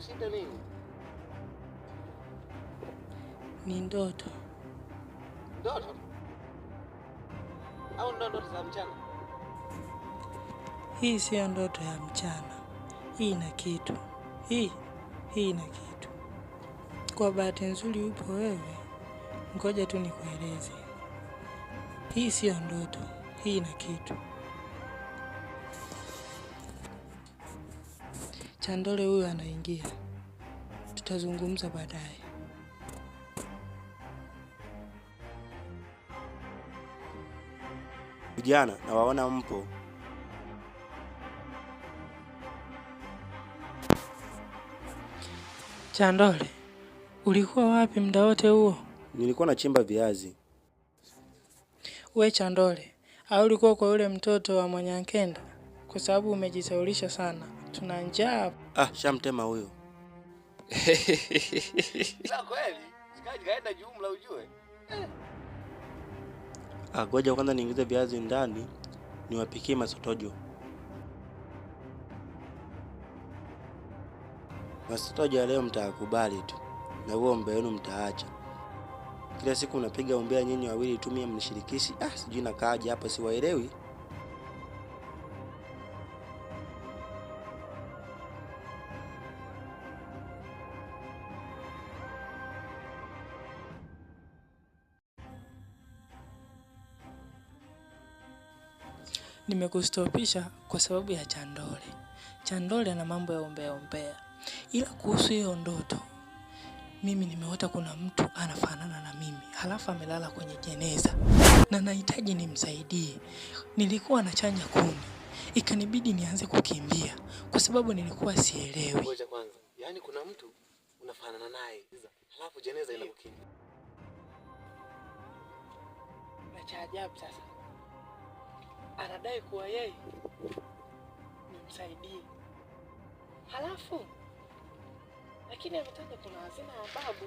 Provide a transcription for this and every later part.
Shida nini? Ni ndoto. Ndoto? Au ndoto za mchana? Hii sio ndoto ya mchana. Hii ina kitu. Hii ina kitu. Kwa bahati nzuri upo wewe. Ngoja tu nikueleze. Hii sio ndoto. Hii ina kitu. Chandole huyu anaingia. Tutazungumza baadaye. Vijana na waona mpo. Chandole, ulikuwa wapi muda wote huo? Nilikuwa nachimba viazi. We Chandole, au ulikuwa kwa yule mtoto wa Mwanyankenda? Kwa sababu umejisaulisha sana. Tuna njaa. Shamtema huyo. La kweli, sikaji kaenda jumla ujue. Ngoja kwanza niingize viazi ndani niwapikie masotojo. Masotojo ya leo mtakubali tu. Na huo ombe wenu mtaacha. Kila siku unapiga ombea nyinyi wawili tu mimi mnishirikishi. Sijui nakaaje hapa siwaelewi. Nimekustopisha kwa sababu ya Chandole. Chandole ana mambo ya ombea. Ila kuhusu hiyo ndoto, mimi nimeota kuna mtu anafanana na mimi. Halafu amelala kwenye jeneza. Na nahitaji nimsaidie. Nilikuwa nachanja kuni. Ikanibidi nianze kukimbia kwa sababu nilikuwa sielewi. Ngoja kwanza. Yaani kuna mtu unafanana naye. Halafu jeneza inakukimbia. Na cha ajabu sasa. Anadai kuwa yeye nimsaidie. Halafu lakini ametaja kuna hazina ya babu.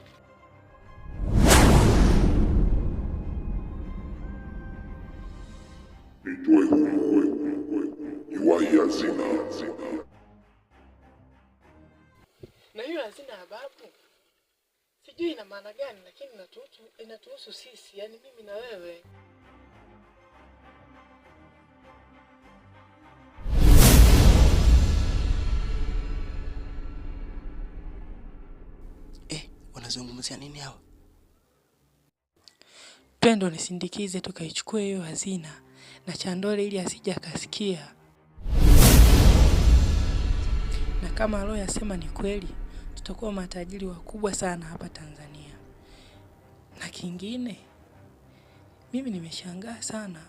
Nitoe humo. Iwahi hazina. Na hiyo hazina ya babu sijui ina maana gani, lakini inatuhusu sisi, yani mimi na wewe. Wanazungumzia nini hao? Twende nisindikize tukaichukue hiyo hazina na Chandole ili asije akasikia. Na kama roho yasema ni kweli, tutakuwa matajiri wakubwa sana hapa Tanzania. Na kingine, mimi nimeshangaa sana,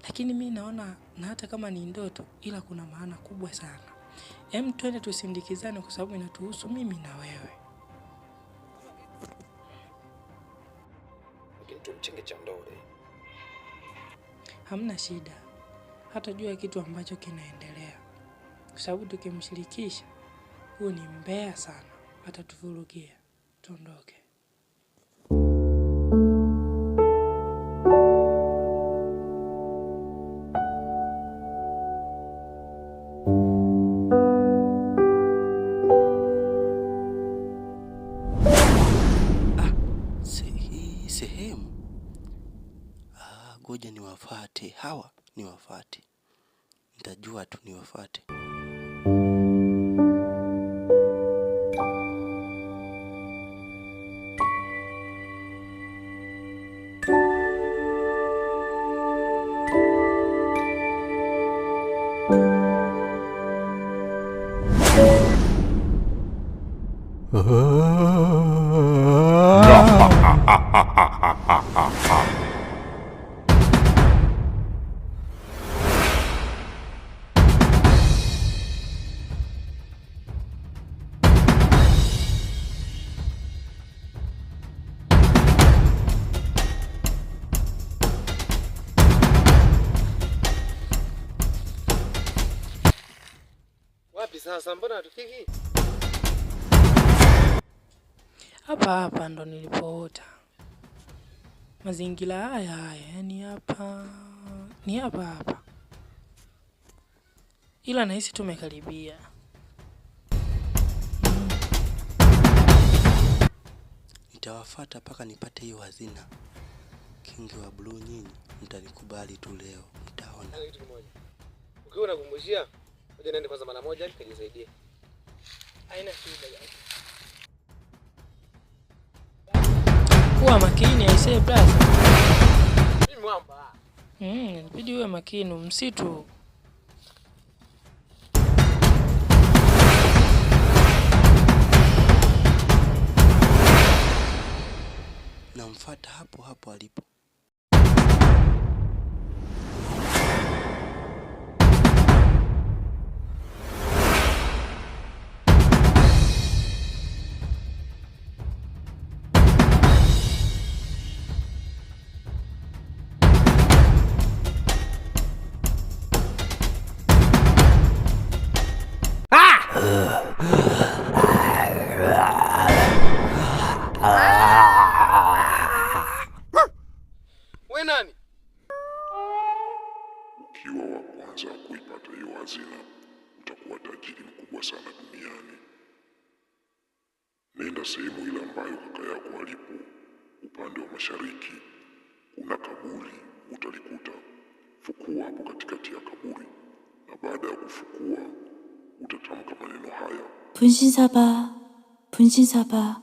lakini mimi naona na hata kama ni ndoto ila kuna maana kubwa sana. Twende tusindikizane kwa sababu inatuhusu mimi na wewe. Tumchenge Chandole. Hamna shida. Hata jua kitu ambacho kinaendelea. Kwa sababu tukimshirikisha, huyo ni mbea sana. Hata tuvurugia. Tuondoke. Ngoja niwafuate hawa, niwafuate. Nitajua tu niwafuate. Sasa mbona hatufiki? Hapa ndo nilipoota. Mazingira haya, yani hapa. Ni hapa. Ila nahisi tumekaribia. Nitawafuata mpaka nipate hiyo hazina. Kingi wa blue nyinyi mtanikubali tu leo, mtaona. Kitu kimoja. Ukiwa unakumbushia, ngoja niende kwanza mara moja nikajisaidie. Haina shida gani. Kuwa makini aisee brother. Mimi mwamba. Inabidi uwe makini msitu. Namfuata hapo hapo alipo. Wewe nani? Ukiwa wa kwanza kuipata hiyo hazina, utakuwa tajiri mkubwa sana duniani. Nenda sehemu ile ambayo kaka yako alipo, upande wa mashariki. Kuna kaburi, utalikuta. Fukua hapo katikati ya kaburi, na baada ya kufukua utatamka maneno haya: 분신사바,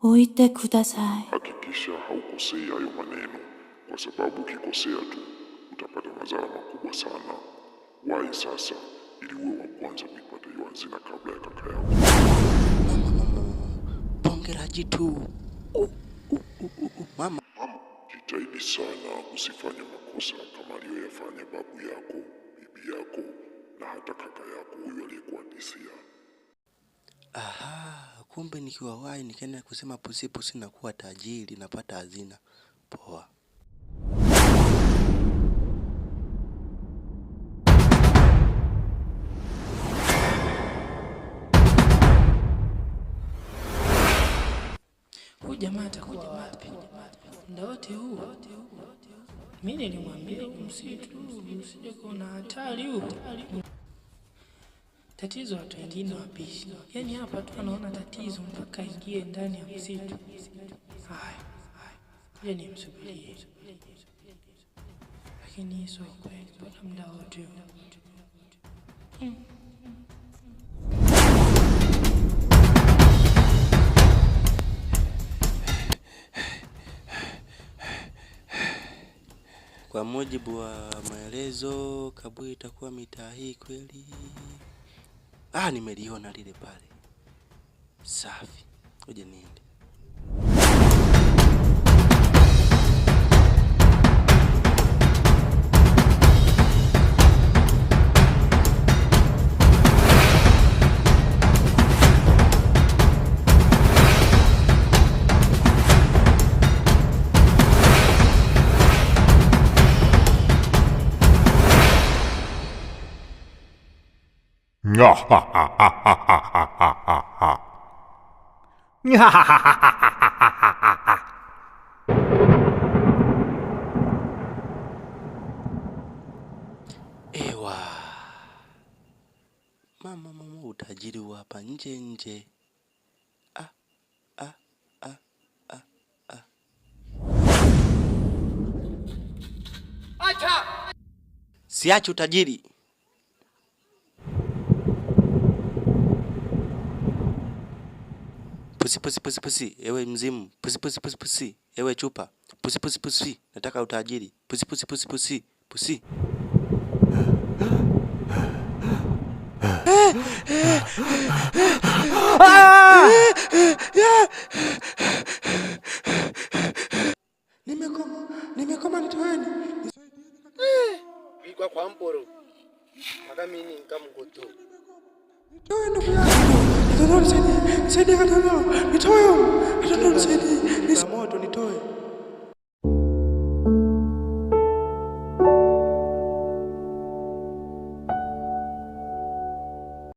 오이테 쿠다사이. Hakikisha haukosei hayo maneno, kwa sababu ukikosea tu utapata madhara makubwa sana. Wahi sasa ili uwe wa kwanza kuipata hiyo hazina kabla ya kaka yako. Pongera jitu. Mama, jitahidi sana usifanye makosa kama aliyoyafanya babu yako, bibi yako na hata kaka yako huyo aliyekuhadithia. Kumbe nikiwa wai nikaenda kusema pusi na kuwa tajiri napata hazina. Poa. Huyu jamaa atakuja wapi? Muda wote huu. Mimi nilimwambia msitu usije kuona hatari huu. Tatizo watu wengine wapishi. Yaani hapa tu anaona tatizo mpaka ingie ndani ya msitu. Haya. Ngoja nimsubirie. Lakini hizo kweli mpaka muda wote huu. Kwa mujibu wa maelezo, kaburi itakuwa mitaa hii kweli. Nimeliona lile pale. Safi. Ngoja niende. Ewa. Mama utajiri hapa nje. Acha! Siachi utajiri. Pusi. Ewe mzimu. Pusi. Ewe chupa. Pusi. Nataka utajiri. Pusi. Nimekoma nitoeni. Bigwa kwa mporo. Maka mimi nikamgoto. Nitoe ndugu yangu. Nitoe. Nitoe moto nitoe.